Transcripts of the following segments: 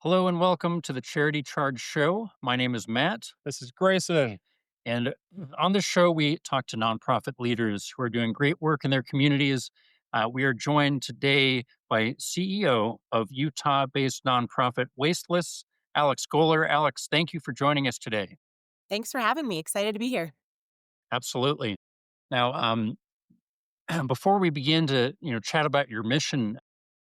Hello and welcome to the Charity Charge Show. My name is Matt, This is Grayson. and on this show, we talk to nonprofit leaders who are doing great work in their communities. We are joined today by CEO of Utah based nonprofit Wasteless, Alex Goller. Alex, thank you for joining us today. Thanks for having me. Excited to be here. Absolutely. Now, before we begin to chat about your mission,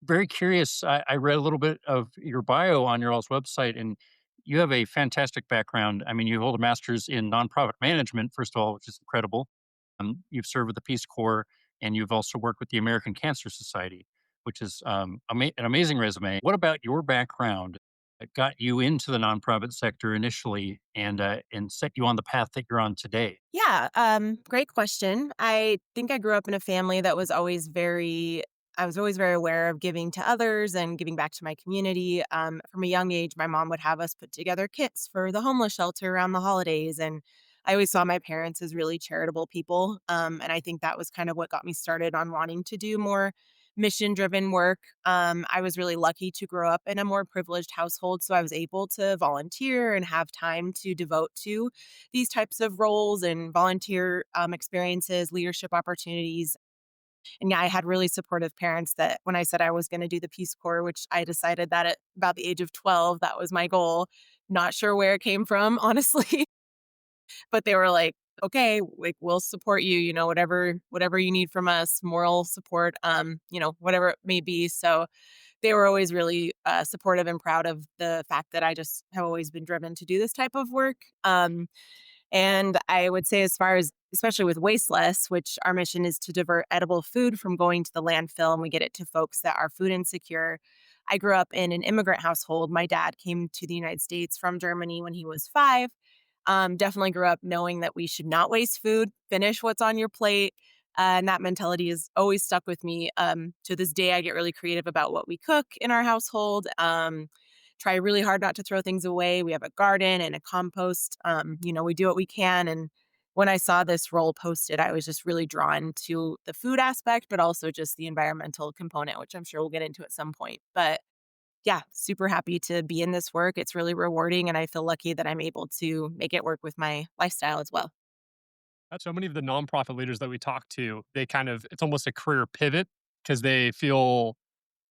very curious. I read a little bit of your bio on your all's website, and you have a fantastic background. I mean, you hold a master's in nonprofit management, first of all, which is incredible. You've served with the Peace Corps, and you've also worked with the American Cancer Society, which is an amazing resume. What about your background that got you into the nonprofit sector initially, and set you on the path that you're on today? Yeah, great question. I think I grew up in a family that was always I was always very aware of giving to others and giving back to my community. From a young age, my mom would have us put together kits for the homeless shelter around the holidays. And I always saw my parents as really charitable people. And I think that was kind of what got me started on wanting to do more mission driven work. I was really lucky to grow up in a more privileged household. So I was able to volunteer and have time to devote to these types of roles and volunteer experiences, leadership opportunities. And yeah, I had really supportive parents that when I said I was going to do the Peace Corps, which I decided that at about the age of 12, that was my goal. Not sure where it came from, honestly, but they were like, okay, like we'll support you, whatever you need from us, moral support, whatever it may be. So they were always really supportive and proud of the fact that I just have always been driven to do this type of work. And I would say, as far as especially with Wasteless, which our mission is to divert edible food from going to the landfill and we get it to folks that are food insecure. I grew up in an immigrant household. My dad came to the United States from Germany when he was 5. Definitely grew up knowing that we should not waste food, finish what's on your plate. And that mentality has always stuck with me. To this day, I get really creative about what we cook in our household. Try really hard not to throw things away. We have a garden and a compost. We do what we can. And when I saw this role posted, I was just really drawn to the food aspect, but also just the environmental component, which I'm sure we'll get into at some point. But yeah, super happy to be in this work. It's really rewarding, and I feel lucky that I'm able to make it work with my lifestyle as well. So many of the nonprofit leaders that we talk to, it's almost a career pivot because they feel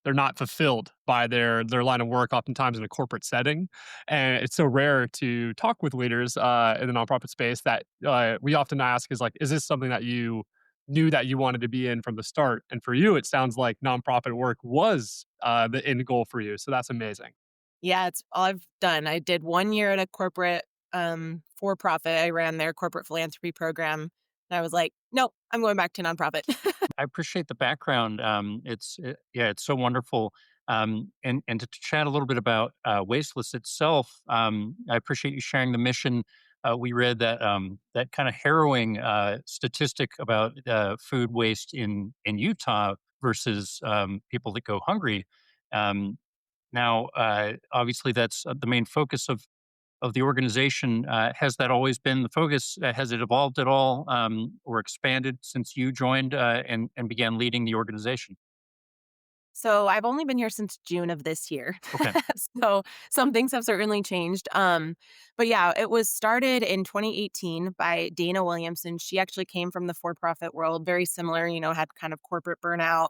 they're not fulfilled by their line of work, oftentimes in a corporate setting. And it's so rare to talk with leaders in the nonprofit space that we often ask is like, is this something that you knew that you wanted to be in from the start? And for you, it sounds like nonprofit work was the end goal for you. So that's amazing. Yeah, it's all I've done. I did 1 year at a corporate for profit. I ran their corporate philanthropy program. And I was like, nope, I'm going back to nonprofit. I appreciate the background. Yeah, it's so wonderful. And to chat a little bit about Wasteless itself, I appreciate you sharing the mission. We read that kind of harrowing statistic about food waste in Utah versus people that go hungry. Um, Obviously, that's the main focus of the organization. Has that always been the focus? Has it evolved at all, or expanded since you joined and began leading the organization? So I've only been here since June of this year. Okay. So some things have certainly changed. But yeah, it was started in 2018 by Dana Williamson. She actually came from the for-profit world, very similar, had kind of corporate burnout.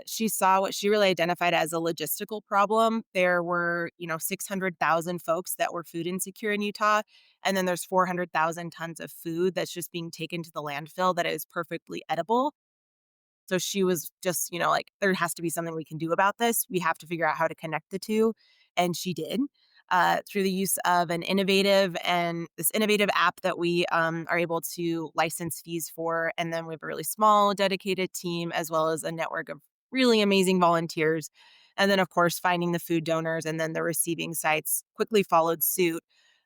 She saw what she really identified as a logistical problem. There were, 600,000 folks that were food insecure in Utah. And then there's 400,000 tons of food that's just being taken to the landfill that is perfectly edible. So she was just, like, there has to be something we can do about this. We have to figure out how to connect the two. And she did through the use of this innovative app that we are able to license fees for. And then we have a really small dedicated team as well as a network of really amazing volunteers. And then, of course, finding the food donors and then the receiving sites quickly followed suit.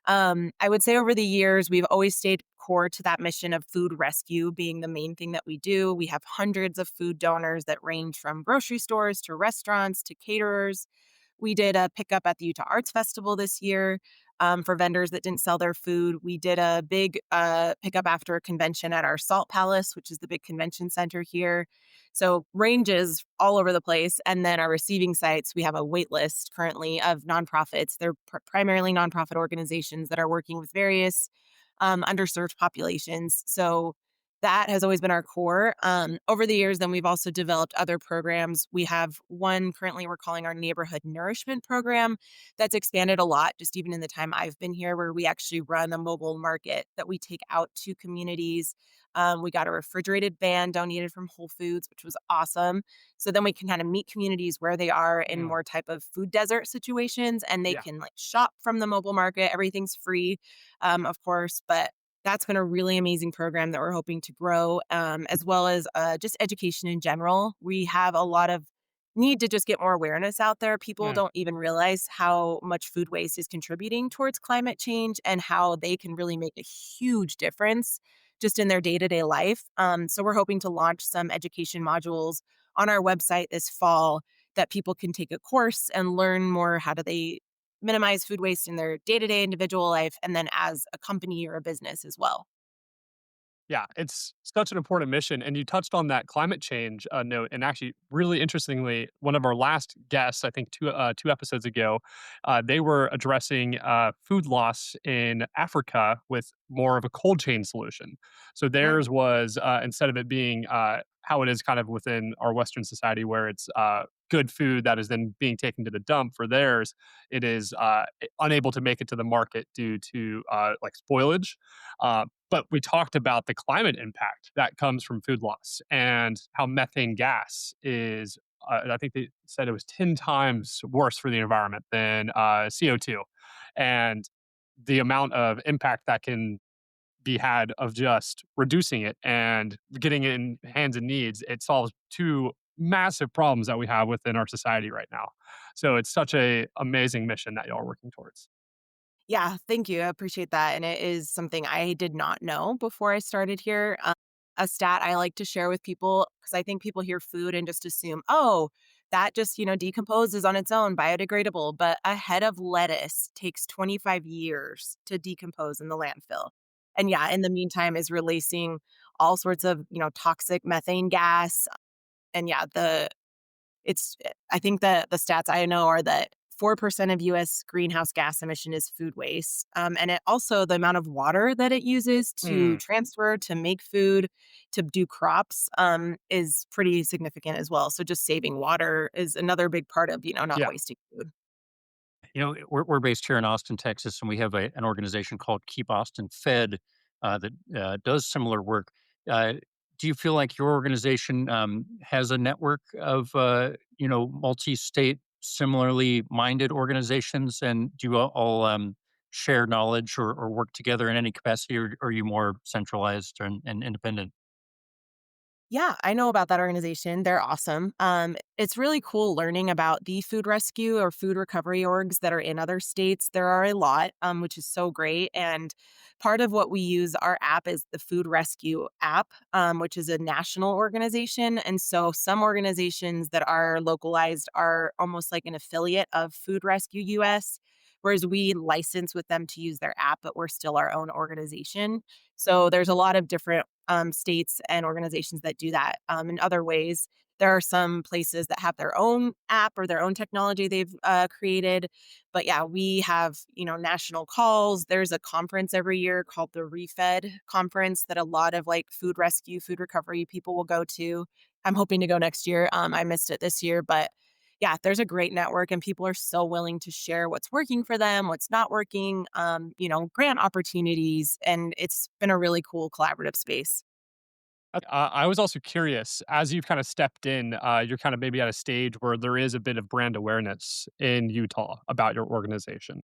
I would say over the years, we've always stayed core to that mission of food rescue being the main thing that we do. We have hundreds of food donors that range from grocery stores to restaurants to caterers. We did a pickup at the Utah Arts Festival this year. for vendors that didn't sell their food. We did a big pickup after a convention at our Salt Palace, which is the big convention center here. So ranges all over the place. And then our receiving sites, we have a wait list currently of nonprofits. They're primarily nonprofit organizations that are working with various underserved populations. So that has always been our core. Over the years, then we've also developed other programs. We have one currently we're calling our neighborhood nourishment program that's expanded a lot, just even in the time I've been here, where we actually run a mobile market that we take out to communities. We got a refrigerated van donated from Whole Foods, which was awesome. So then we can kind of meet communities where they are in Mm, more type of food desert situations, and they yeah. can like shop from the mobile market. Everything's free, of course, but that's been a really amazing program that we're hoping to grow, as well as just education in general. We have a lot of need to just get more awareness out there. People Mm, don't even realize how much food waste is contributing towards climate change and how they can really make a huge difference just in their day to day life. So we're hoping to launch some education modules on our website this fall that people can take a course and learn more how do they minimize food waste in their day-to-day individual life and then as a company or a business as well. yeah, it's such an important mission. And you touched on that climate change note. And actually, really interestingly, one of our last guests, I think two episodes ago, they were addressing food loss in Africa with more of a cold chain solution. So Mm. theirs was instead of it being how it is kind of within our Western society, where it's good food that is then being taken to the dump. For theirs, it is unable to make it to the market due to like spoilage. But we talked about the climate impact that comes from food loss and how methane gas is, I think they said it was 10 times worse for the environment than CO2. And the amount of impact that can be had of just reducing it and getting it in hands and needs, it solves two massive problems that we have within our society right now. So it's such a amazing mission that y'all are working towards. Yeah, thank you. I appreciate that. And it is something I did not know before I started here. A stat I like to share with people because I think people hear food and just assume, oh, that just, decomposes on its own, biodegradable. But a head of lettuce takes 25 years to decompose in the landfill. And yeah, in the meantime, is releasing all sorts of, toxic methane gas. And yeah, I think the stats I know are that 4% of US greenhouse gas emission is food waste. And it also the amount of water that it uses to Mm, transfer, to make food, to do crops, is pretty significant as well. So just saving water is another big part of, not yeah. wasting food. We're based here in Austin, Texas, and we have an organization called Keep Austin Fed that does similar work. Uh, do you feel like your organization has a network of multi-state, similarly minded organizations, and do you all share knowledge or work together in any capacity, or are you more centralized and independent? Yeah, I know about that organization. They're awesome. It's really cool learning about the food rescue or food recovery orgs that are in other states. There are a lot, which is so great. And part of what we use our app is the Food Rescue app, which is a national organization. And so some organizations that are localized are almost like an affiliate of Food Rescue US, whereas we license with them to use their app, but we're still our own organization. So there's a lot of different states and organizations that do that. In other ways, there are some places that have their own app or their own technology they've created. But yeah, we have national calls. There's a conference every year called the Refed conference that a lot of like food rescue, food recovery people will go to. I'm hoping to go next year. I missed it this year, but yeah, there's a great network and people are so willing to share what's working for them, what's not working, grant opportunities. And it's been a really cool collaborative space. I was also curious, as you've kind of stepped in, you're kind of maybe at a stage where there is a bit of brand awareness in Utah about your organization.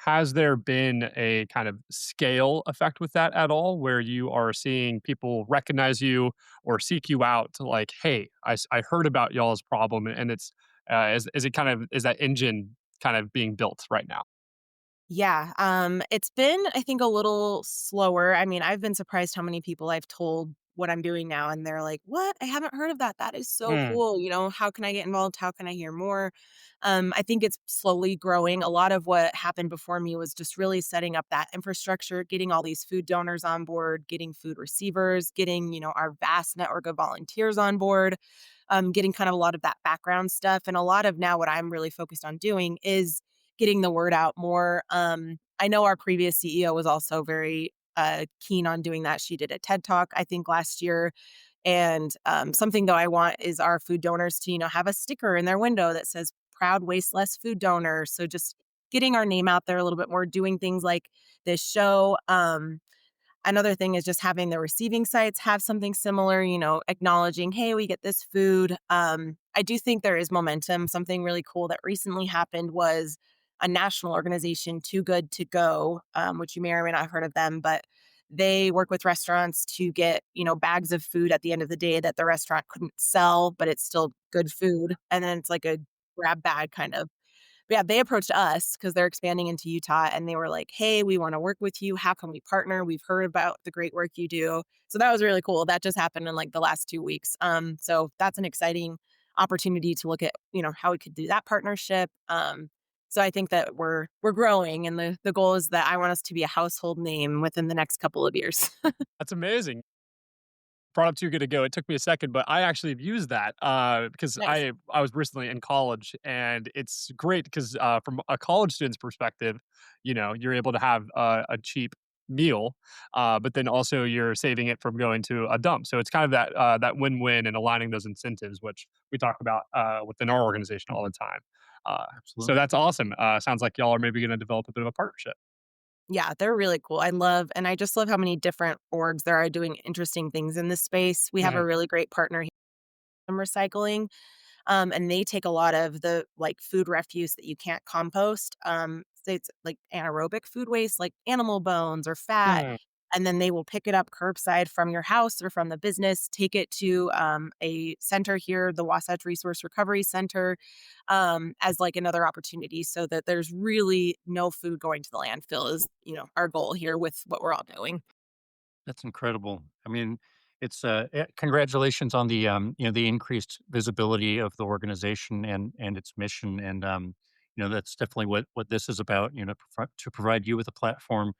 Has there been a kind of scale effect with that at all, where you are seeing people recognize you or seek you out to like, hey, I heard about y'all's problem, and it's is it kind of is that engine kind of being built right now? Yeah, it's been, I think, a little slower. I mean, I've been surprised how many people I've told what I'm doing now. And they're like, what? I haven't heard of that. That is so Mm. cool. How can I get involved? How can I hear more? I think it's slowly growing. A lot of what happened before me was just really setting up that infrastructure, getting all these food donors on board, getting food receivers, getting, our vast network of volunteers on board, getting kind of a lot of that background stuff. And a lot of now what I'm really focused on doing is getting the word out more. I know our previous CEO was also very keen on doing that. She did a TED talk, I think, last year. And something though I want is our food donors to, have a sticker in their window that says proud wasteless food donor. So just getting our name out there a little bit more, doing things like this show. Another thing is just having the receiving sites have something similar, acknowledging, hey, we get this food. I do think there is momentum. Something really cool that recently happened was a national organization, Too Good to Go, which you may or may not have heard of them, but they work with restaurants to get, bags of food at the end of the day that the restaurant couldn't sell, but it's still good food. And then it's like a grab bag kind of. But yeah, they approached us because they're expanding into Utah and they were like, hey, we want to work with you. How can we partner? We've heard about the great work you do. So that was really cool. That just happened in like the last 2 weeks. So that's an exciting opportunity to look at, how we could do that partnership. So I think that we're growing and the goal is that I want us to be a household name within the next couple of years. That's amazing. Brought up Too Good to Go. It took me a second, but I actually have used that because Nice. I was recently in college, and it's great because from a college student's perspective, you're able to have a cheap meal, but then also you're saving it from going to a dump. So it's kind of that win-win and aligning those incentives, which we talk about within our organization all the Mhm. time. So Absolutely. that's awesome. Sounds like y'all are maybe going to develop a bit of a partnership. Yeah, they're really cool. I just love how many different orgs there are doing interesting things in this space. We have a Mhm. really great partner here in recycling. And they take a lot of the like food refuse that you can't compost. So it's like anaerobic food waste, like animal bones or fat. Hmm. And then they will pick it up curbside from your house or from the business, take it to a center here, the Wasatch Resource Recovery Center, as like another opportunity so that there's really no food going to the landfill is, our goal here with what we're all doing. That's incredible. I mean, congratulations on the the increased visibility of the organization and its mission, and that's definitely what this is about. To provide you with a platform,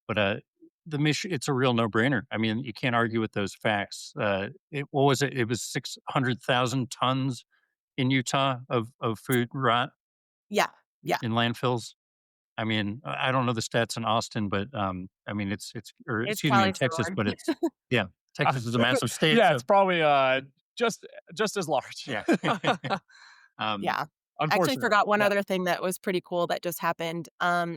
but the mission, it's a real no brainer. I mean, you can't argue with those facts. What was it? It was 600,000 tons in Utah of food rot Yeah. Yeah. in landfills. I mean, I don't know the stats in Austin, but, I mean, or It's excuse me, in probably Texas, similar. but yeah, Uh, Texas is a massive state, yeah, so it's probably just just as large. yeah. Um, Yeah. I actually Unfortunately, forgot one yeah. other thing that was pretty cool that just happened.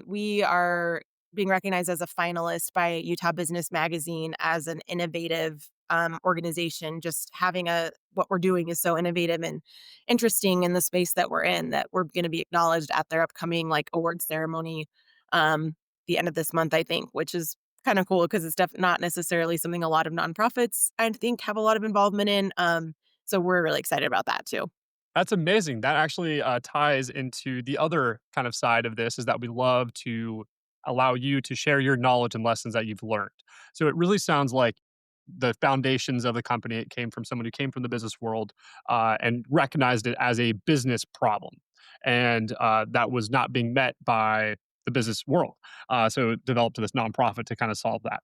We are being recognized as a finalist by Utah Business Magazine as an innovative organization. Just having what we're doing is so innovative and interesting in the space that we're in that we're going to be acknowledged at their upcoming like award ceremony the end of this month, I think, which is kind of cool because it's not necessarily something a lot of nonprofits I think have a lot of involvement in. So we're really excited about that too. That's amazing. That actually ties into the other kind of side of this is that we love to allow you to share your knowledge and lessons that you've learned. So it really sounds like the foundations of the company, it came from someone who came from the business world and recognized it as a business problem. And that was not being met by the business world. So it developed this nonprofit to kind of solve that.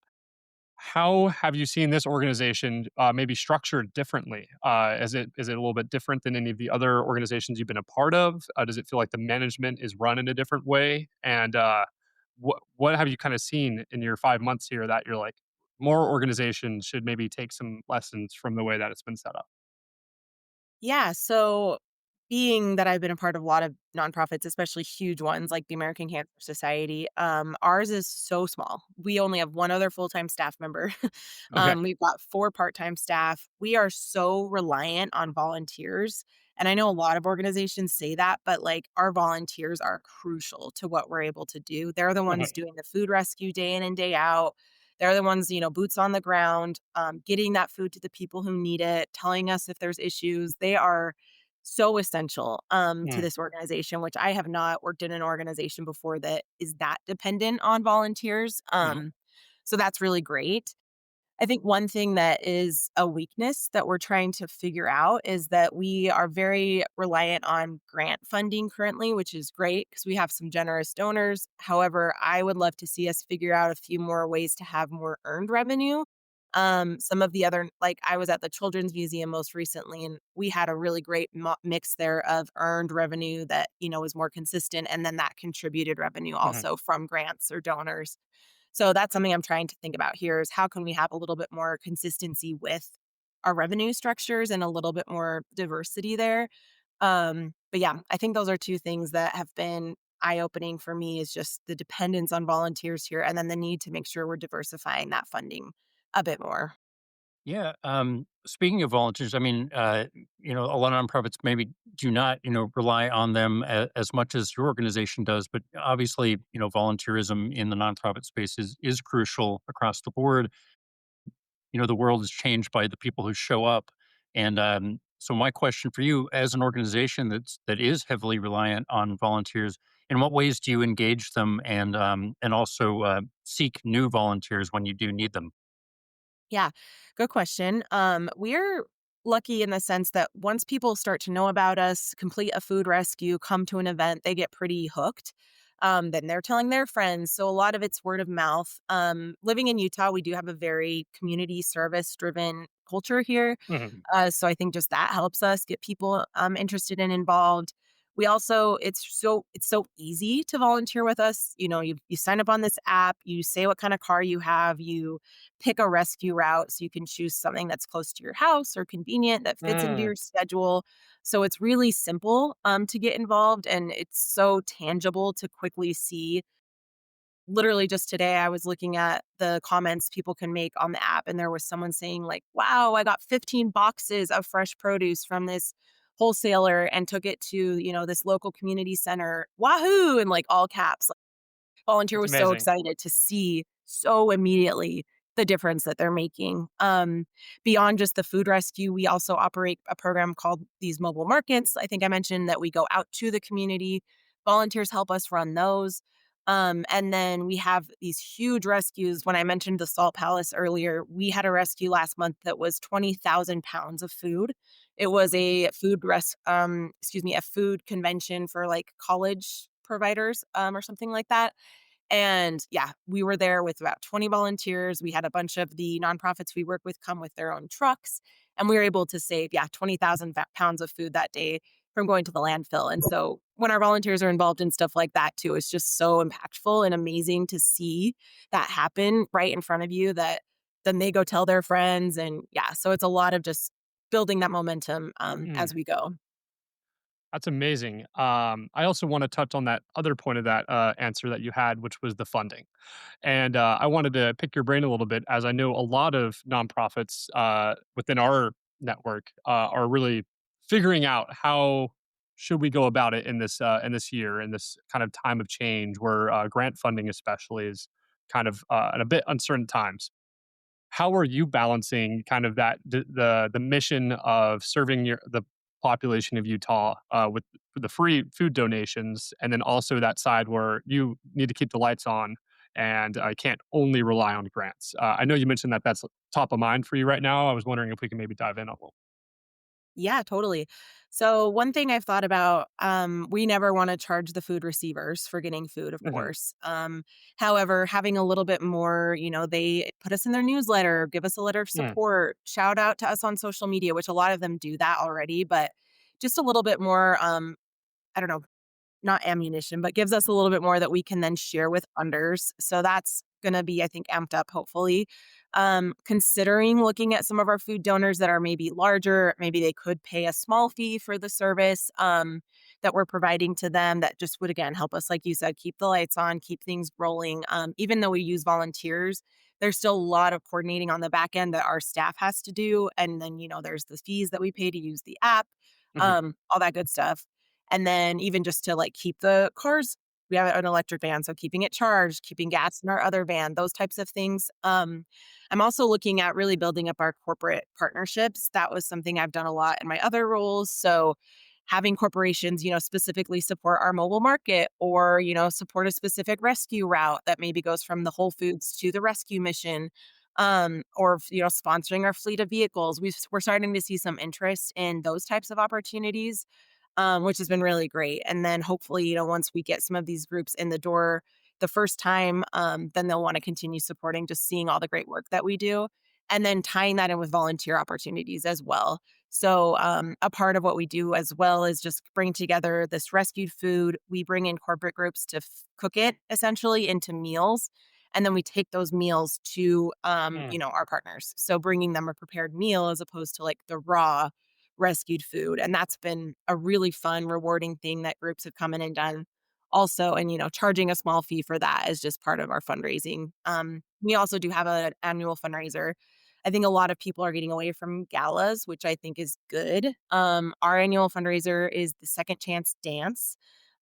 How have you seen this organization, maybe structured differently? Is it a little bit different than any of the other organizations you've been a part of? Does it feel like the management is run in a different way? And, what have you kinda seen in your 5 months here that you're like, more organizations should maybe take some lessons from the way that it's been set up? Yeah. So, being that I've been a part of a lot of nonprofits, especially huge ones like the American Cancer Society, ours is so small. We only have one other full time staff member. Okay. We've got four part time staff. We are so reliant on volunteers. And I know a lot of organizations say that, but like our volunteers are crucial to what we're able to do. They're the ones Mhm. doing the food rescue day in and day out. They're the ones, boots on the ground, getting that food to the people who need it, telling us if there's issues. They are so essential to Mm. this organization, which I have not worked in an organization before that is that dependent on volunteers. Mhm. So that's really great. I think one thing that is a weakness that we're trying to figure out is that we are very reliant on grant funding currently, which is great because we have some generous donors. However, I would love to see us figure out a few more ways to have more earned revenue. Some of the other, like I was at the Children's Museum most recently, and we had a really great mix there of earned revenue that, was more consistent. And then that contributed revenue Mhm. also from grants or donors. So that's something I'm trying to think about here is how can we have a little bit more consistency with our revenue structures and a little bit more diversity there. But yeah, I think those are two things that have been eye opening for me is just the dependence on volunteers here and then the need to make sure we're diversifying that funding a bit more. Yeah. Speaking of volunteers, I mean, a lot of nonprofits maybe do not, rely on them as much as your organization does. But obviously, volunteerism in the nonprofit space is crucial across the board. The world is changed by the people who show up. And so, my question for you, as an organization that is heavily reliant on volunteers, in what ways do you engage them and also seek new volunteers when you do need them? Yeah, good question. We're lucky in the sense that once people start to know about us, complete a food rescue, come to an event, they get pretty hooked. Then they're telling their friends. So a lot of it's word of mouth. Living in Utah, we do have a very community service driven culture here. Mhm. So I think just that helps us get people interested and involved. We also it's so easy to volunteer with us. You sign up on this app, you say what kind of car you have, you pick a rescue route so you can choose something that's close to your house or convenient that fits into Mm. your schedule. So it's really simple to get involved and it's so tangible to quickly see. Literally just today, I was looking at the comments people can make on the app, and there was someone saying, like, wow, I got 15 boxes of fresh produce from this wholesaler and took it to, this local community center. Wahoo! In like all caps. Volunteer That's was so amazing. excited to see so immediately the difference that they're making. Beyond just the food rescue, we also operate a program called these mobile markets. I think I mentioned that we go out to the community. Volunteers help us run those. And then we have these huge rescues. When I mentioned the Salt Palace earlier, we had a rescue last month that was 20,000 pounds of food. It was a food convention for like college providers or something like that. And yeah, we were there with about 20 volunteers. We had a bunch of the nonprofits we work with come with their own trucks. And we were able to save, yeah, 20,000 pounds of food that day from going to the landfill. And so when our volunteers are involved in stuff like that too, it's just so impactful and amazing to see that happen right in front of you that then they go tell their friends. And yeah, so it's a lot of just building that momentum Mm. as we go. That's amazing. I also want to touch on that other point of that answer that you had, which was the funding. And I wanted to pick your brain a little bit, as I know a lot of nonprofits within our network are really figuring out how should we go about it in this year, in this kind of time of change, where grant funding, especially, is kind of in a bit uncertain times. How are you balancing kind of the mission of serving the population of Utah with the free food donations, and then also that side where you need to keep the lights on and can't only rely on grants? I know you mentioned that that's top of mind for you right now. I was wondering if we can maybe dive in a little. Yeah, totally. So one thing I've thought about, we never want to charge the food receivers for getting food, of Mhm. course. However, having a little bit more, they put us in their newsletter, give us a letter of Mm. support, shout out to us on social media, which a lot of them do that already, but just a little bit more, I don't know, not ammunition, but gives us a little bit more that we can then share with funders. So that's going to be, I think, amped up, hopefully. Considering looking at some of our food donors that are maybe larger, maybe they could pay a small fee for the service that we're providing to them that just would, again, help us, like you said, keep the lights on, keep things rolling. Even though we use volunteers, there's still a lot of coordinating on the back end that our staff has to do. And then, there's the fees that we pay to use the app, Mhm. all that good stuff. And then even just to like keep the cars, we have an electric van, so keeping it charged, keeping gas in our other van, those types of things. I'm also looking at really building up our corporate partnerships. That was something I've done a lot in my other roles. So having corporations, specifically support our mobile market or, support a specific rescue route that maybe goes from the Whole Foods to the rescue mission. or sponsoring our fleet of vehicles. We're starting to see some interest in those types of opportunities, which has been really great. And then hopefully, once we get some of these groups in the door the first time, then they'll want to continue supporting, just seeing all the great work that we do, and then tying that in with volunteer opportunities as well. So, a part of what we do as well is just bring together this rescued food. We bring in corporate groups to cook it essentially into meals. And then we take those meals to, Mm. our partners. So bringing them a prepared meal as opposed to like the raw rescued food. And that's been a really fun, rewarding thing that groups have come in and done also. And, charging a small fee for that is just part of our fundraising. We also do have an annual fundraiser. I think a lot of people are getting away from galas, which I think is good. Our annual fundraiser is the Second Chance Dance.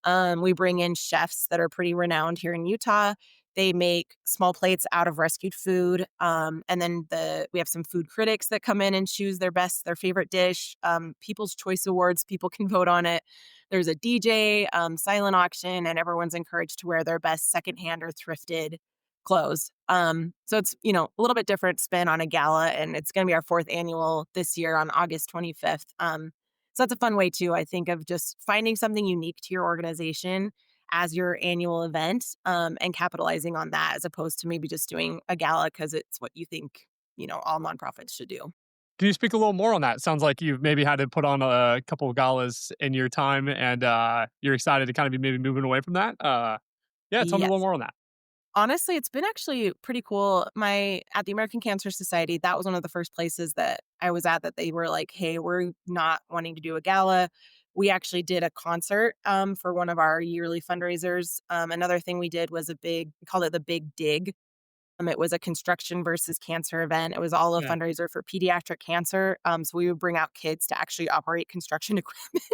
We bring in chefs that are pretty renowned here in Utah. They make small plates out of rescued food, and then we have some food critics that come in and choose their favorite dish. People's Choice Awards, people can vote on it. There's a DJ, silent auction, and everyone's encouraged to wear their best secondhand or thrifted clothes. So it's a little bit different spin on a gala, and it's going to be our fourth annual this year on August 25th. So that's a fun way too, I think, of just finding something unique to your organization as your annual event, and capitalizing on that as opposed to maybe just doing a gala because it's what you think, all nonprofits should do. Can you speak a little more on that? Sounds like you've maybe had to put on a couple of galas in your time, and you're excited to kind of be maybe moving away from that. Yeah, tell me a little Yes. more on that. Honestly, it's been actually pretty cool. At the American Cancer Society, that was one of the first places that I was at that they were like, "Hey, we're not wanting to do a gala." We actually did a concert, for one of our yearly fundraisers. Another thing we did was we called it the Big Dig. It was a construction versus cancer event. It was all a Yeah. fundraiser for pediatric cancer. So we would bring out kids to actually operate construction equipment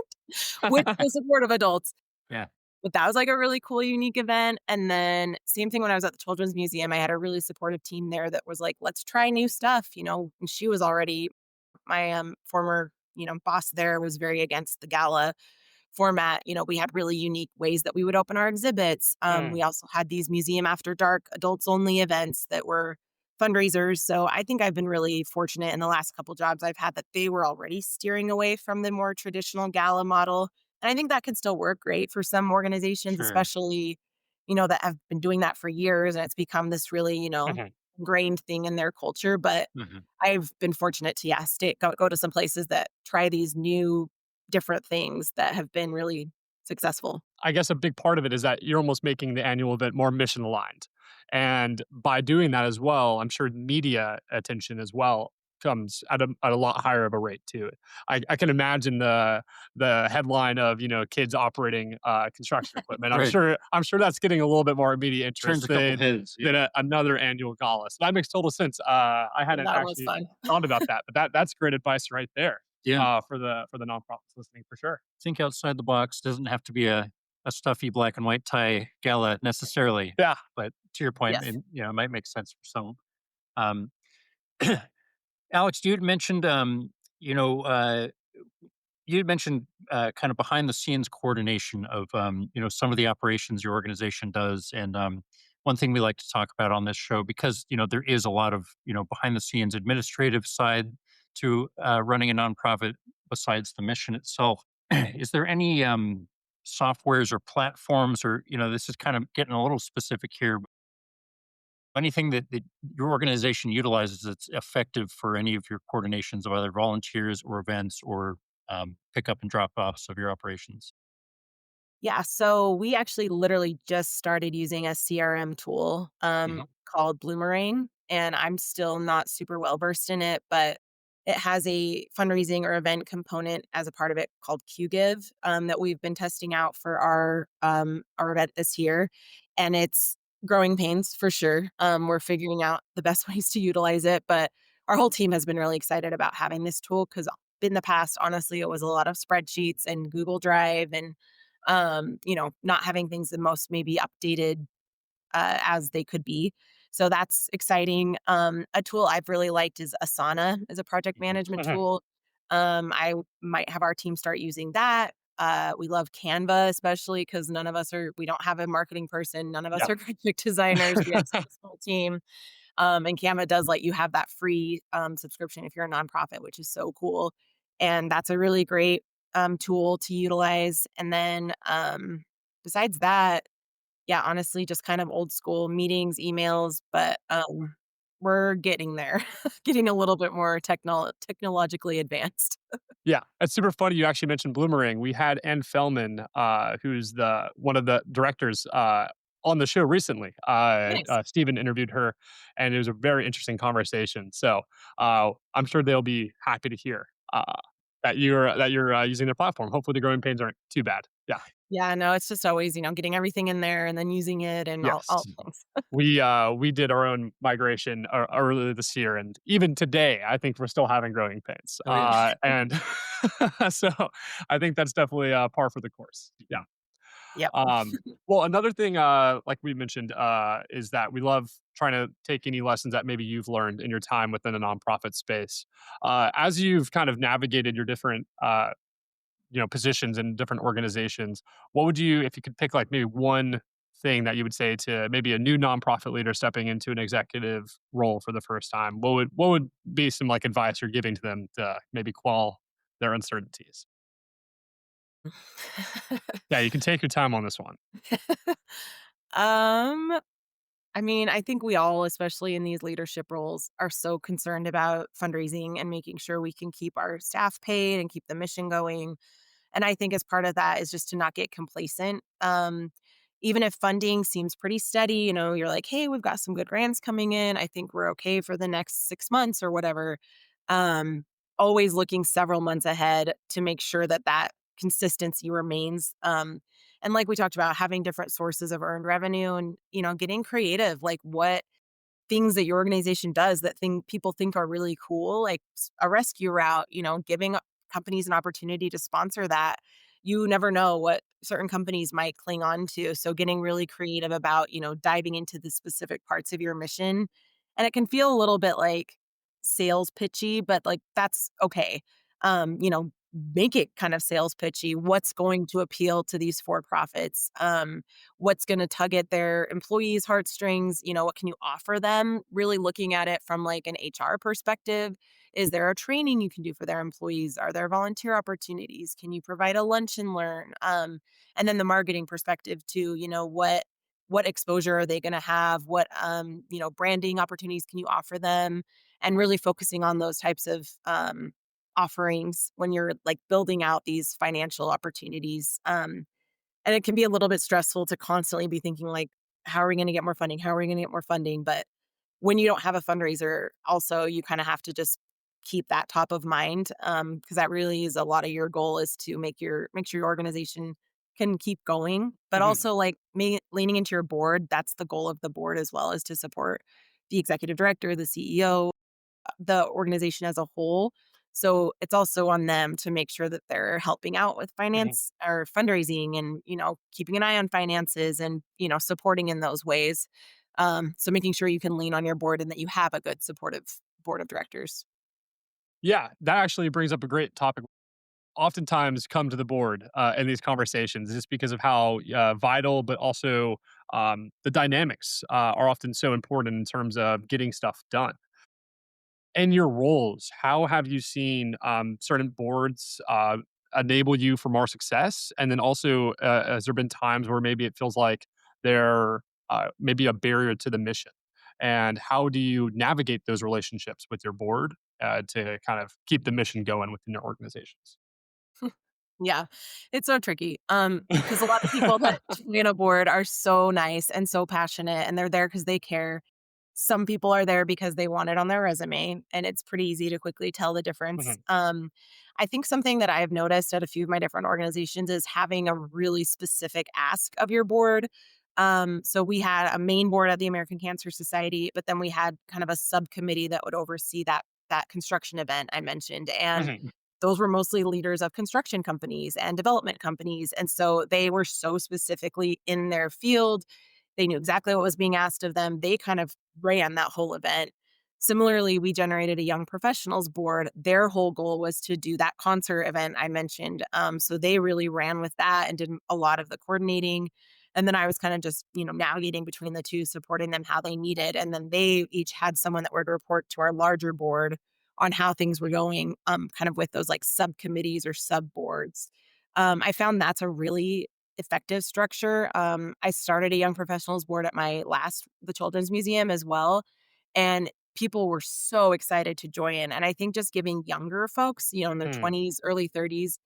with the support of adults. Yeah. But that was, like, a really cool, unique event, and then same thing when I was at the Children's Museum, I had a really supportive team there that was like, "Let's try new stuff," and she was already my, former, boss there was very against the gala format. We had really unique ways that we would open our exhibits. Mm. We also had these museum after dark, adults only events that were fundraisers. So I think I've been really fortunate in the last couple jobs I've had that they were already steering away from the more traditional gala model. And I think that can still work great for some organizations, Sure. especially, that have been doing that for years and it's become this really, Mhm. ingrained thing in their culture. But Mhm. I've been fortunate to, yeah, go to some places that try these new different things that have been really successful. I guess a big part of it is that you're almost making the annual event more mission aligned. And by doing that as well, I'm sure media attention as well comes at a lot higher of a rate too. I can imagine the headline of kids operating construction equipment. I'm Right. sure I'm sure that's getting a little bit more immediate Turns interest a couple heads. than Yeah. another annual gala. So that makes total sense. I hadn't That was actually fun. thought about that, but that's great advice right there Yeah. for the nonprofits listening for sure. Think outside the box. Doesn't have to be a stuffy black and white tie gala necessarily, Yeah. but to your point, Yes. it might make sense for some. Um, Alex, you had mentioned, you know, uh, you had mentioned kind of behind the scenes coordination of, some of the operations your organization does, and one thing we like to talk about on this show because there is a lot of behind the scenes administrative side to running a nonprofit besides the mission itself. Is there any softwares or platforms, or this is kind of getting a little specific here, anything that your organization utilizes that's effective for any of your coordinations of either volunteers or events or pickup and drop offs of your operations? Yeah, so we actually literally just started using a CRM tool, Hmm. called Bloomerang, and I'm still not super well versed in it, but it has a fundraising or event component as a part of it called QGive, that we've been testing out for our event this year, and it's growing pains for sure. We're figuring out the best ways to utilize it, but our whole team has been really excited about having this tool because in the past, honestly, it was a lot of spreadsheets and Google Drive and not having things the most maybe updated as they could be. So that's exciting. A tool I've really liked is Asana as a project Hmm. management tool. I might have our team start using that. We love Canva, especially because we don't have a marketing person. None of us Yeah. are graphic designers. We have such a small team. And Canva does let you have that free subscription if you're a nonprofit, which is so cool. And that's a really great tool to utilize. And then besides that, yeah, honestly, just kind of old school meetings, emails, but we're getting there, getting a little bit more technologically advanced. Yeah, it's super funny you actually mentioned Bloomerang. We had Ann Fellman, who's the one of the directors, on the show recently. Nice. Steven interviewed her, and it was a very interesting conversation. So, I'm sure they'll be happy to hear, that you're using their platform. Hopefully, the growing pains aren't too bad. Yeah. Yeah, no, it's just always, getting everything in there and then using it and all Yes. things. We did our own migration earlier this year, and even today, I think we're still having growing pains. Oh, yeah. And so I think that's definitely par for the course. Yeah. Yep. Well, another thing, like we mentioned, is that we love trying to take any lessons that maybe you've learned in your time within the nonprofit space. As you've kind of navigated your different positions in different organizations, what would you, if you could pick like maybe one thing that you would say to maybe a new nonprofit leader stepping into an executive role for the first time, what would be some like advice you're giving to them to maybe quell their uncertainties? Yeah, you can take your time on this one. um, I mean, I think we all, especially in these leadership roles, are so concerned about fundraising and making sure we can keep our staff paid and keep the mission going. And I think as part of that is just to not get complacent. Even if funding seems pretty steady, you're like, hey, we've got some good grants coming in. I think we're okay for the next 6 months or whatever. Um, Always looking several months ahead to make sure that that consistency remains. And like we talked about, having different sources of earned revenue and, getting creative, like what things that your organization does that people think are really cool, like a rescue route, giving companies an opportunity to sponsor that. You never know what certain companies might cling on to. So getting really creative about, diving into the specific parts of your mission. And it can feel a little bit like sales pitchy, but like that's okay. Make it kind of sales pitchy. What's going to appeal to these for profits? What's going to tug at their employees' heartstrings? What can you offer them? Really looking at it from like an HR perspective. Is there a training you can do for their employees? Are there volunteer opportunities? Can you provide a lunch and learn? And then the marketing perspective too. What exposure are they going to have? What branding opportunities can you offer them? And really focusing on those types of offerings when you're like building out these financial opportunities. And it can be a little bit stressful to constantly be thinking like, how are we going to get more funding? How are we going to get more funding? But when you don't have a fundraiser, also you kind of have to just keep that top of mind because that really is a lot of your goal is to make sure your organization can keep going. But Mhm. also like leaning into your board, that's the goal of the board as well, is to support the executive director, the CEO, the organization as a whole. So it's also on them to make sure that they're helping out with Mhm. finance or fundraising and, keeping an eye on finances and, supporting in those ways. So making sure you can lean on your board and that you have a good supportive board of directors. Yeah, that actually brings up a great topic. Oftentimes come to the board in these conversations just because of how vital, but also the dynamics are often so important in terms of getting stuff done. In your roles, how have you seen certain boards enable you for more success? And then also, has there been times where maybe it feels like they're maybe a barrier to the mission? And how do you navigate those relationships with your board to kind of keep the mission going within your organizations? Yeah, it's so tricky. Because a lot of people that join a board are so nice and so passionate, and they're there because they care. Some people are there because they want it on their resume, and it's pretty easy to quickly tell the difference. Mhm. I think something that I've noticed at a few of my different organizations is having a really specific ask of your board. So we had a main board at the American Cancer Society, but then we had kind of a subcommittee that would oversee that construction event I mentioned, and Mhm. those were mostly leaders of construction companies and development companies. And so they were so specifically in their field. They knew exactly what was being asked of them. They kind of ran that whole event. Similarly, we generated a young professionals board. Their whole goal was to do that concert event I mentioned. So they really ran with that and did a lot of the coordinating. And then I was kind of just, navigating between the two, supporting them how they needed. And then they each had someone that would report to our larger board on how things were going, kind of with those like subcommittees or sub boards. I found that's a really effective structure. I started a young professionals board at the Children's Museum as well. And people were so excited to join in. And I think just giving younger folks, in their Mm, 20s, early 30s,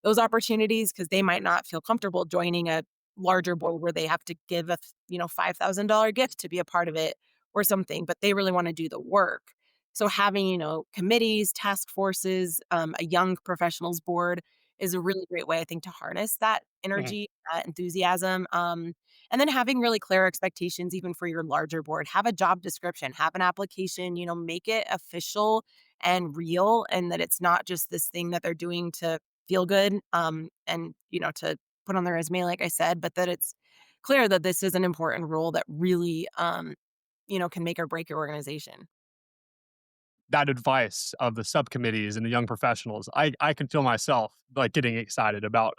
those opportunities, because they might not feel comfortable joining a larger board where they have to give $5,000 gift to be a part of it or something, but they really want to do the work. So having, committees, task forces, a young professionals board is a really great way, I think, to harness that mhm. energy, that enthusiasm. And then having really clear expectations, even for your larger board. Have a job description, have an application, make it official and real, and that it's not just this thing that they're doing to feel good, and, to put on their resume, like I said, but that it's clear that this is an important role that really, can make or break your organization. That advice of the subcommittees and the young professionals, I can feel myself like getting excited about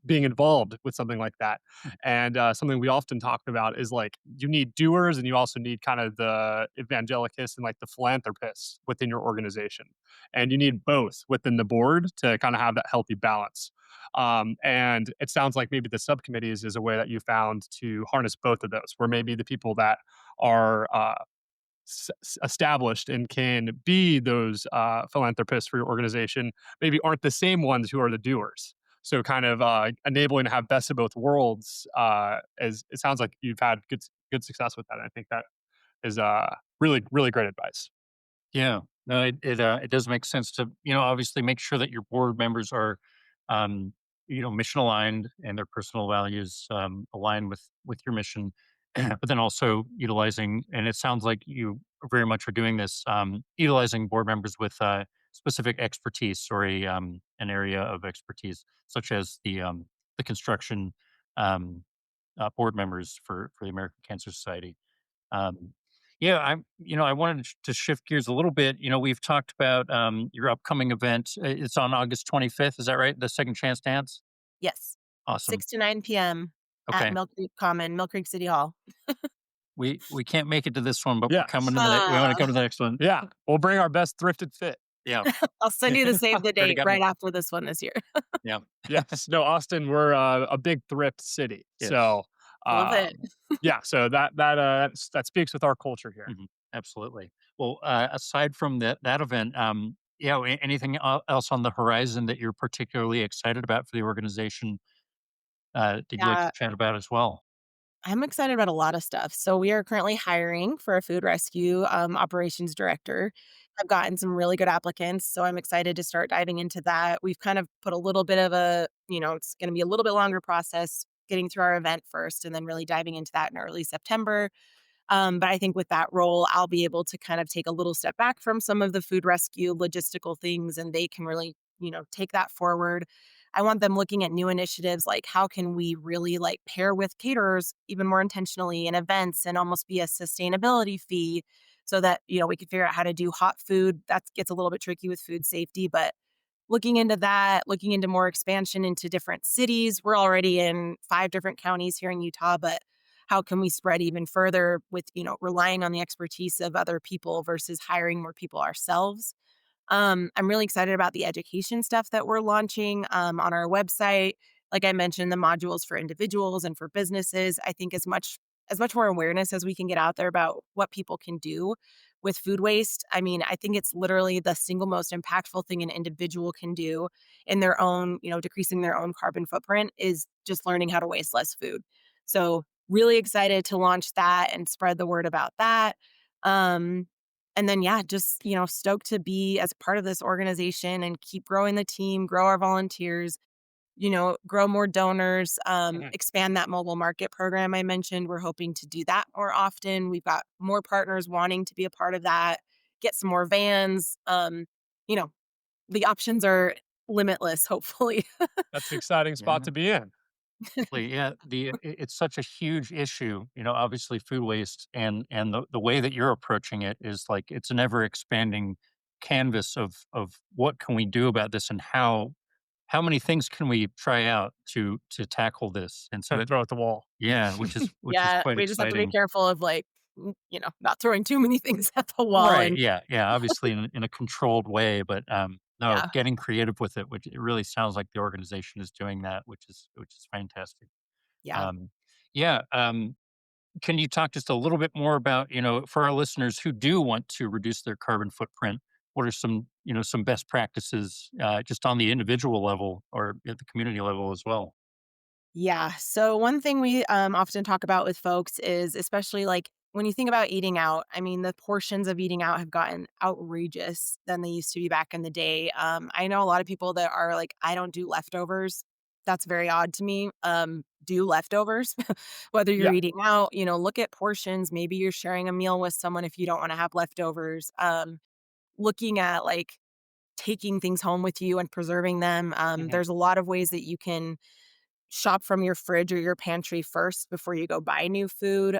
being involved with something like that. And something we often talk about is like you need doers and you also need kind of the evangelicals and like the philanthropists within your organization. And you need both within the board to kind of have that healthy balance. And it sounds like maybe the subcommittees is a way that you found to harness both of those, where maybe the people that are established and can be those philanthropists for your organization maybe aren't the same ones who are the doers. So kind of enabling to have best of both worlds. As it sounds like you've had good success with that. I think that is really great advice. Yeah. No, it does make sense to, obviously make sure that your board members are, um, mission aligned and their personal values align with your mission. But then also utilizing, and it sounds like you very much are doing this, utilizing board members with specific expertise or an area of expertise, such as the construction um, board members for the American Cancer Society. Um, yeah, I wanted to shift gears a little bit. We've talked about your upcoming event. It's on August 25th. Is that right? The Second Chance Dance. Yes. Awesome. 6 to 9 PM at Okay. Mill Creek Common, Mill Creek City Hall. We can't make it to this one, but we're coming Yes. to we want to Uh, come to the next one. Yeah. We'll bring our best thrifted fit. Yeah. I'll send you the save the Already date got right me. after this one this year. Yeah. Yes. No, Austin, we're a big thrift city. Yes. So, Love it. yeah. So that speaks with our culture here. Mhm. Absolutely. Well, aside from that event, yeah, anything else on the horizon that you're particularly excited about for the organization? Did you like to Yeah. chat about as well? I'm excited about a lot of stuff. So we are currently hiring for a food rescue operations director. I've gotten some really good applicants, so I'm excited to start diving into that. We've kind of put a little bit of it's going to be a little bit longer process getting through our event first and then really diving into that in early September. But I think with that role, I'll be able to kind of take a little step back from some of the food rescue logistical things and they can really, take that forward. I want them looking at new initiatives like how can we really like pair with caterers even more intentionally in events and almost be a sustainability fee so that, we can figure out how to do hot food. That gets a little bit tricky with food safety, but looking into that, looking into more expansion into different cities. We're already in 5 different counties here in Utah, but how can we spread even further with, relying on the expertise of other people versus hiring more people ourselves? I'm really excited about the education stuff that we're launching on our website. Like I mentioned, the modules for individuals and for businesses. I think as much more awareness as we can get out there about what people can do with food waste. I mean, I think it's literally the single most impactful thing an individual can do in their own, decreasing their own carbon footprint is just learning how to waste less food. So really excited to launch that and spread the word about that. Um, and then, yeah, just, stoked to be as part of this organization and keep growing the team, grow our volunteers, grow more donors, Mhm. expand that mobile market program I mentioned. We're hoping to do that more often. We've got more partners wanting to be a part of that, get some more vans. You know, the options are limitless, hopefully. That's an exciting spot Yeah. to be in. Yeah, it's such a huge issue, obviously food waste and the way that you're approaching it is like it's an ever expanding canvas of what can we do about this and how many things can we try out to tackle this? And so and throw at the wall. yeah, which is Yeah, quite we just have to be exciting. careful of, like, not throwing too many things at the wall Right, and yeah, yeah, obviously in a controlled way, but, no, yeah, getting creative with it, which it really sounds like the organization is doing that, which is fantastic. yeah. Um, yeah, can you talk just a little bit more about, for our listeners who do want to reduce their carbon footprint, what are some, some best practices, just on the individual level or at the community level as well? Yeah. So one thing we often talk about with folks is especially like when you think about eating out, I mean, the portions of eating out have gotten outrageous than they used to be back in the day. I know a lot of people that are like, I don't do leftovers. That's very odd to me. Do leftovers, whether you're Yeah. eating out, look at portions. Maybe you're sharing a meal with someone if you don't want to have leftovers. Looking at like taking things home with you and preserving them. Mhm. There's a lot of ways that you can shop from your fridge or your pantry first before you go buy new food.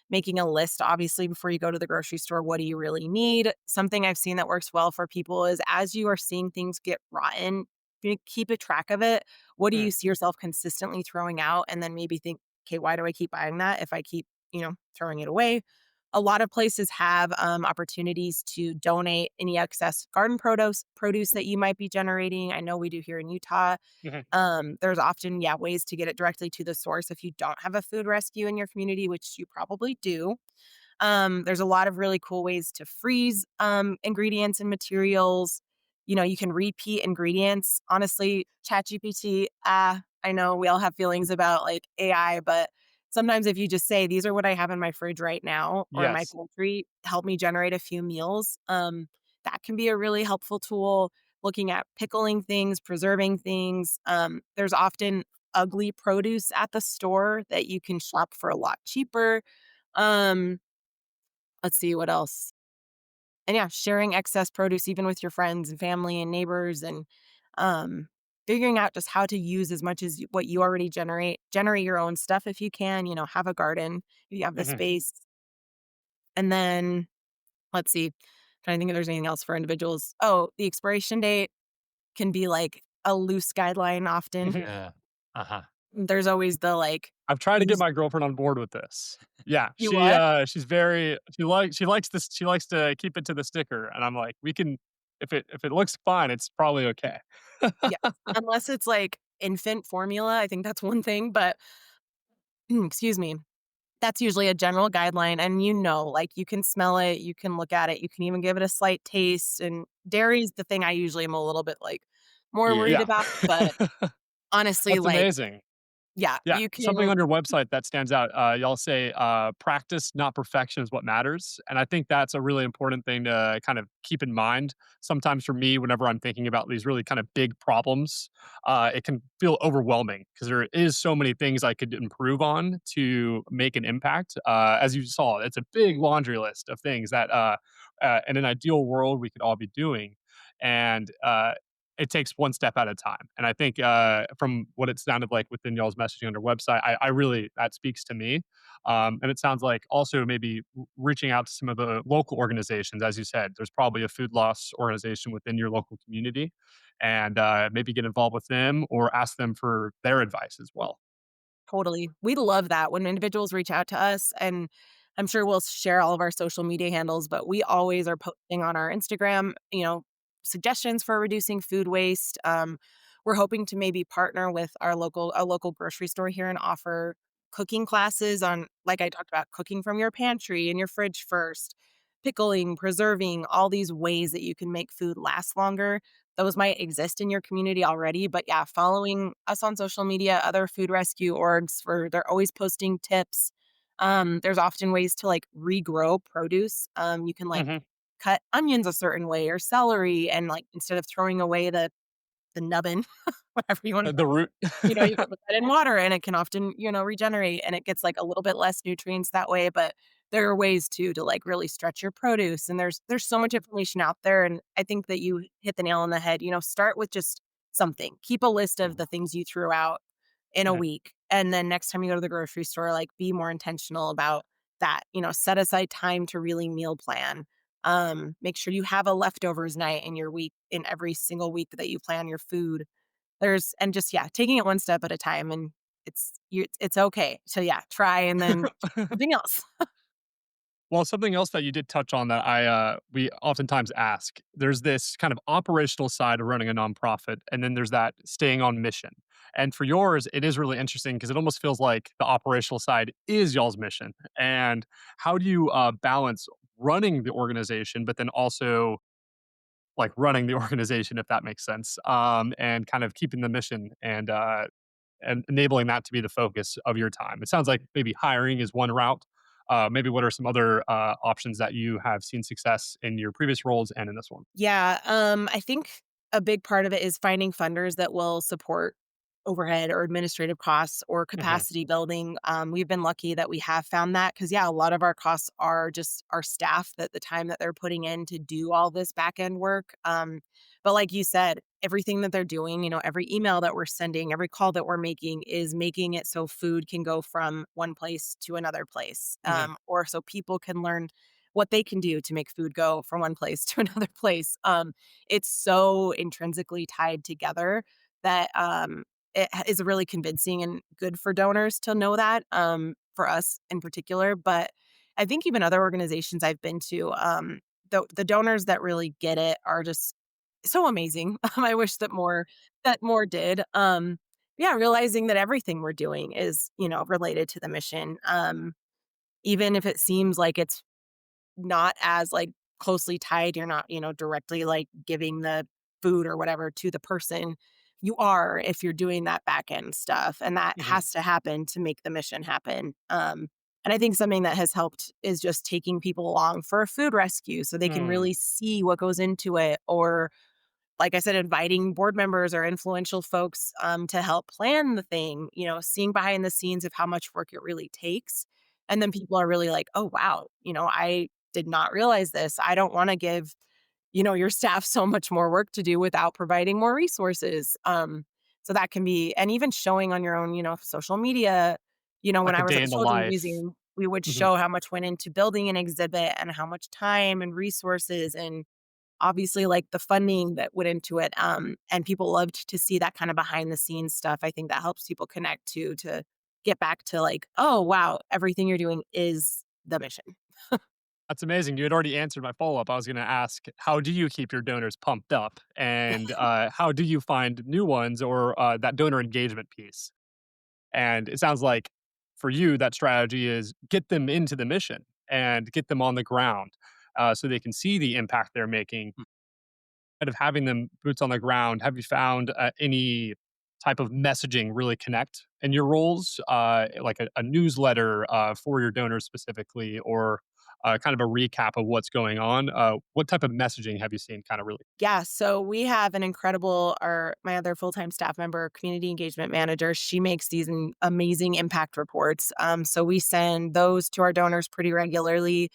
Making a list, obviously, before you go to the grocery store. What do you really need? Something I've seen that works well for people is as you are seeing things get rotten, keep a track of it. What do Mm. you see yourself consistently throwing out? And then maybe think, okay, why do I keep buying that if I keep, throwing it away? A lot of places have opportunities to donate any excess garden produce that you might be generating. I know we do here in Utah. Mhm. There's often, yeah, ways to get it directly to the source if you don't have a food rescue in your community, which you probably do. There's a lot of really cool ways to freeze ingredients and materials. You can repeat ingredients. Honestly, ChatGPT, I know we all have feelings about like AI, but sometimes if you just say, these are what I have in my fridge right now or in my Yes. pantry, help me generate a few meals. That can be a really helpful tool. Looking at pickling things, preserving things. There's often ugly produce at the store that you can shop for a lot cheaper. Um, Let's see what else. And yeah, sharing excess produce even with your friends and family and neighbors and um figuring out just how to use as much as what you already generate your own stuff if you can, have a garden if you have the Mhm. space. And then let's see, trying to think if there's anything else for individuals. Oh, the expiration date can be like a loose guideline often. Mhm. Yeah. Uh-huh. There's always the like I've tried to get use my girlfriend on board with this. Yeah, you what? she's very she likes this she likes to keep it to the sticker, and I'm like, "We can if it looks fine, it's probably okay." Yes. Unless it's like infant formula, I think that's one thing, but excuse me. That's usually a general guideline and like you can smell it, you can look at it, you can even give it a slight taste and dairy is the thing I usually am a little bit like more Yeah. worried Yeah. about, but honestly That's like amazing. yeah, Yeah, you something can on your website that stands out, y'all say, "Practice, not perfection is what matters," and I think that's a really important thing to kind of keep in mind. Sometimes for me, whenever I'm thinking about these really kind of big problems, it can feel overwhelming because there is so many things I could improve on to make an impact. As you saw, it's a big laundry list of things that, in an ideal world, we could all be doing, and, it takes one step at a time. And I think from what it sounded like within y'all's messaging on your website, I really that speaks to me. And it sounds like also maybe reaching out to some of the local organizations, as you said, there's probably a food loss organization within your local community, and maybe get involved with them or ask them for their advice as well. totally. We love that when individuals reach out to us, and I'm sure we'll share all of our social media handles, but we always are posting on our Instagram, suggestions for reducing food waste. We're hoping to maybe partner with a local grocery store here and offer cooking classes on, like I talked about, cooking from your pantry and your fridge first, pickling, preserving, all these ways that you can make food last longer. Those might exist in your community already, but yeah, following us on social media, other food rescue orgs where they're always posting tips. There's often ways to like regrow produce. You can like Mhm. cut onions a certain way or celery and like instead of throwing away the nubbin, whatever you want to The root. you can put that in water and it can often, regenerate and it gets like a little bit less nutrients that way. But there are ways too to like really stretch your produce. And there's so much information out there. And I think that you hit the nail on the head. Start with just something. Keep a list of the things you threw out in a Mhm. week. And then next time you go to the grocery store, like be more intentional about that. Set aside time to really meal plan. Make sure you have a leftovers night in your week in every single week that you plan your food there's and just, yeah, taking it one step at a time, and it's okay to, yeah, try and then something else. Well, something else that you did touch on that we oftentimes ask, there's this kind of operational side of running a nonprofit, and then there's that staying on mission. And for yours, it is really interesting because it almost feels like the operational side is y'all's mission. And how do you balance running the organization, but then also like running the organization, if that makes sense, and kind of keeping the mission and enabling that to be the focus of your time? It sounds like maybe hiring is one route. Maybe what are some other options that you have seen success in your previous roles and in this one? Yeah, I think a big part of it is finding funders that will support overhead or administrative costs or Hmm. capacity building. We've been lucky that we have found that because, yeah, a lot of our costs are just our staff, that the time that they're putting in to do all this back end work. But like you said, everything that they're doing, every email that we're sending, every call that we're making is making it so food can go from one place to another place, Hmm. or so people can learn what they can do to make food go from one place to another place. It's so intrinsically tied together that is really convincing and good for donors to know that, for us in particular. But I think even other organizations I've been to, the donors that really get it are just so amazing. I wish that more did. Yeah, realizing that everything we're doing is, related to the mission. Even if it seems like it's not as, like, closely tied, you're not, directly, like, giving the food or whatever to the person. You are if you're doing that back end stuff, and that Hmm. has to happen to make the mission happen. And I think something that has helped is just taking people along for a food rescue so they can Mm. really see what goes into it, or like I said, inviting board members or influential folks, to help plan the thing, seeing behind the scenes of how much work it really takes. And then people are really like, oh, wow, I did not realize this. I don't want to give, your staff so much more work to do without providing more resources. So that can be, and even showing on your own, social media. When Like I a was day at the in the Children's life. Museum, we would Hmm. show how much went into building an exhibit and how much time and resources and obviously, like, the funding that went into it, and people loved to see that kind of behind the scenes stuff. I think that helps people connect to get back to, like, "Oh, wow, everything you're doing is the mission." That's amazing. You had already answered my follow up. I was going to ask, how do you keep your donors pumped up, and how do you find new ones, or that donor engagement piece? And it sounds like for you, that strategy is get them into the mission and get them on the ground, so they can see the impact they're making. Kind of having them boots on the ground, have you found any type of messaging really connect in your roles, like a newsletter for your donors specifically, or kind of a recap of what's going on? What type of messaging have you seen kind of really? Yeah, so we have an incredible our my other full-time staff member, community engagement manager, she makes these amazing impact reports. So we send those to our donors pretty regularly.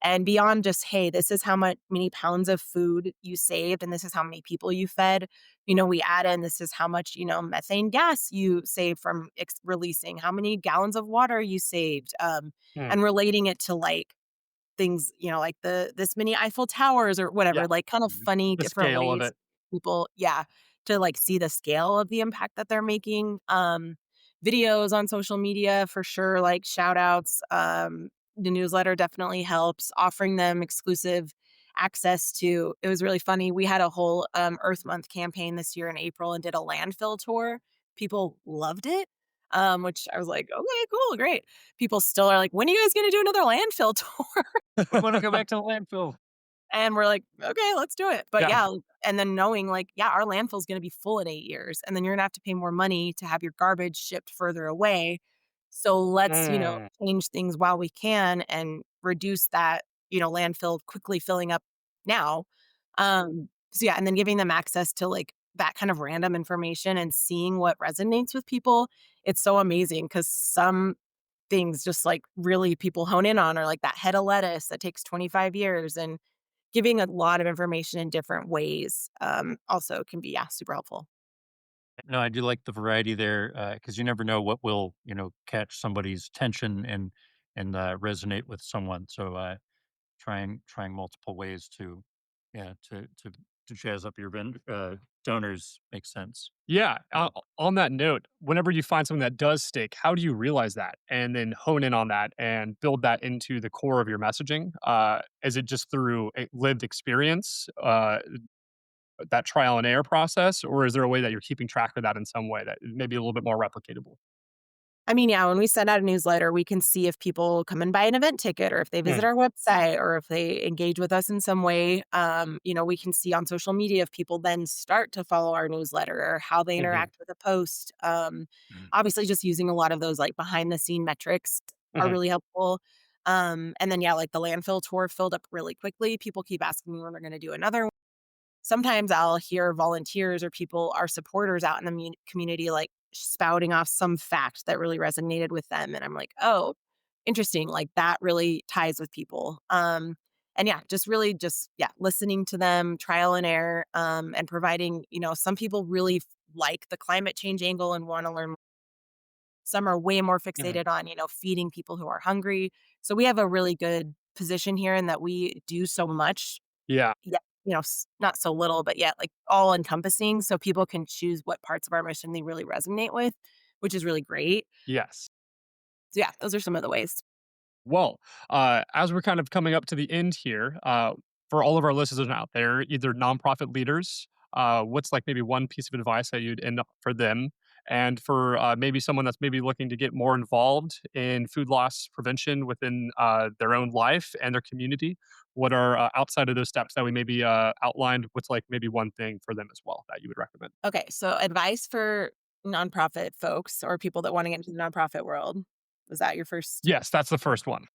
And beyond just, hey, this is how much many pounds of food you saved, and this is how many people you fed. We add in this is how much, methane gas you saved from releasing, how many gallons of water you saved, Hmm. and relating it to like things, like this many Eiffel Towers or whatever, Yeah. like kind of Mhm. funny The different scale of ways it. people, yeah, to like see the scale of the impact that they're making. Videos on social media for sure, like shout outs. The newsletter definitely helps, offering them exclusive access to it was really funny. We had a whole Earth Month campaign this year in April and did a landfill tour. People loved it. Which I was like, okay, cool, great. People still are like, when are you guys gonna do another landfill tour? We want to go back to the landfill. And we're like, "Okay, let's do it." But Yeah. yeah, and then knowing like, yeah, our landfill's gonna be full in 8 years, and then you're gonna have to pay more money to have your garbage shipped further away. So let's, Mm. change things while we can and reduce that, landfill quickly filling up now. So yeah, and then giving them access to like that kind of random information and seeing what resonates with people. It's so amazing because some things just like really people hone in on are like that head of lettuce that takes 25 years and giving a lot of information in different ways, also can be, yeah, super helpful. No, I do like the variety there, because you never know what will, catch somebody's attention and resonate with someone. So, trying multiple ways to, yeah, to to jazz up your donors makes sense. Yeah. On that note, whenever you find something that does stick, how do you realize that and then hone in on that and build that into the core of your messaging? Is it just through a lived experience, that trial and error process, or is there a way that you're keeping track of that in some way that may be a little bit more replicatable? I mean, yeah, when we send out a newsletter, we can see if people come and buy an event ticket or if they visit Mm, our website or if they engage with us in some way. We can see on social media if people then start to follow our newsletter or how they mhm, interact with a post. mhm, Obviously, just using a lot of those like behind the scene metrics are mhm, really helpful. And then, yeah, like the landfill tour filled up really quickly. People keep asking me when they're going to do another. Sometimes I'll hear volunteers or people, our supporters out in the community, like spouting off some fact that really resonated with them. And I'm like, oh, interesting. Like that really ties with people. And yeah, just really just, yeah, listening to them, trial and error, and providing, some people really like the climate change angle and want to learn. Some are way more mhm. fixated on, feeding people who are hungry. So we have a really good position here in that we do so much. Yeah. Yeah, not so little, but yet, like, all encompassing so people can choose what parts of our mission they really resonate with, which is really great. Yes. So, yeah, those are some of the ways. Well, as we're kind of coming up to the end here, for all of our listeners out there, either nonprofit leaders, what's like maybe one piece of advice that you'd end up for them? And for maybe someone that's maybe looking to get more involved in food loss prevention within their own life and their community, what are outside of those steps that we maybe outlined? What's like maybe one thing for them as well that you would recommend? Okay, so advice for nonprofit folks or people that wanna get into the nonprofit world. Was that your first? Yes, that's the first one.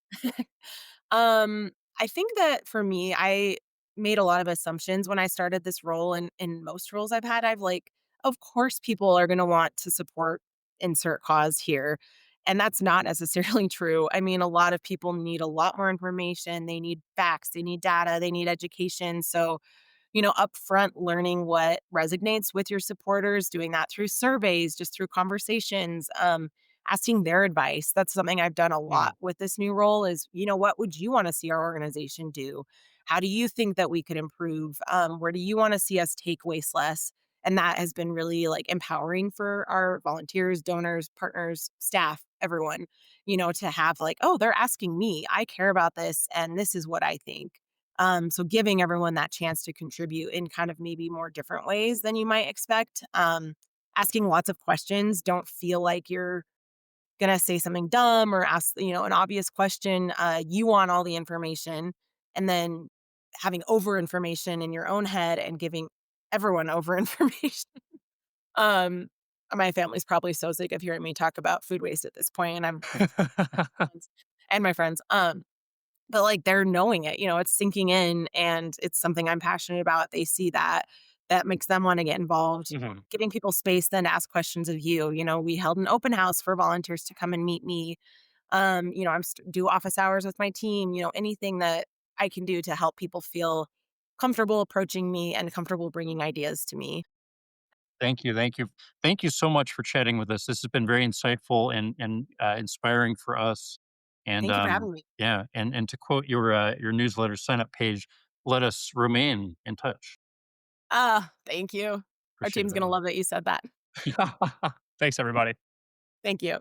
Um, I think that for me, I made a lot of assumptions when I started this role, and in most roles I've had, I've like, of course, people are going to want to support insert cause here. And that's not necessarily true. I mean, a lot of people need a lot more information. They need facts, they need data, they need education. So, upfront learning what resonates with your supporters, doing that through surveys, just through conversations, asking their advice. That's something I've done a Mm, lot with this new role is, what would you want to see our organization do? How do you think that we could improve? Where do you want to see us take waste less? And that has been really like empowering for our volunteers, donors, partners, staff, everyone, to have like, oh, they're asking me. I care about this and this is what I think. So giving everyone that chance to contribute in kind of maybe more different ways than you might expect. Asking lots of questions. Don't feel like you're gonna say something dumb or ask, an obvious question. You want all the information, and then having over information in your own head and giving everyone over information. um, my family's probably so sick of hearing me talk about food waste at this point, and I'm and my friends. But, like, they're knowing it, it's sinking in, and it's something I'm passionate about. They see that. That makes them wanna get involved. mhm. Giving people space then to ask questions of you, we held an open house for volunteers to come and meet me. Do office hours with my team, anything that I can do to help people feel comfortable approaching me and comfortable bringing ideas to me. Thank you, thank you, thank you so much for chatting with us. This has been very insightful and inspiring for us. And Thank you for having me. yeah, and to quote your newsletter sign up page, let us remain in touch. Thank you. Our Appreciate team's that. gonna love that you said that. Thanks, everybody. Thank you.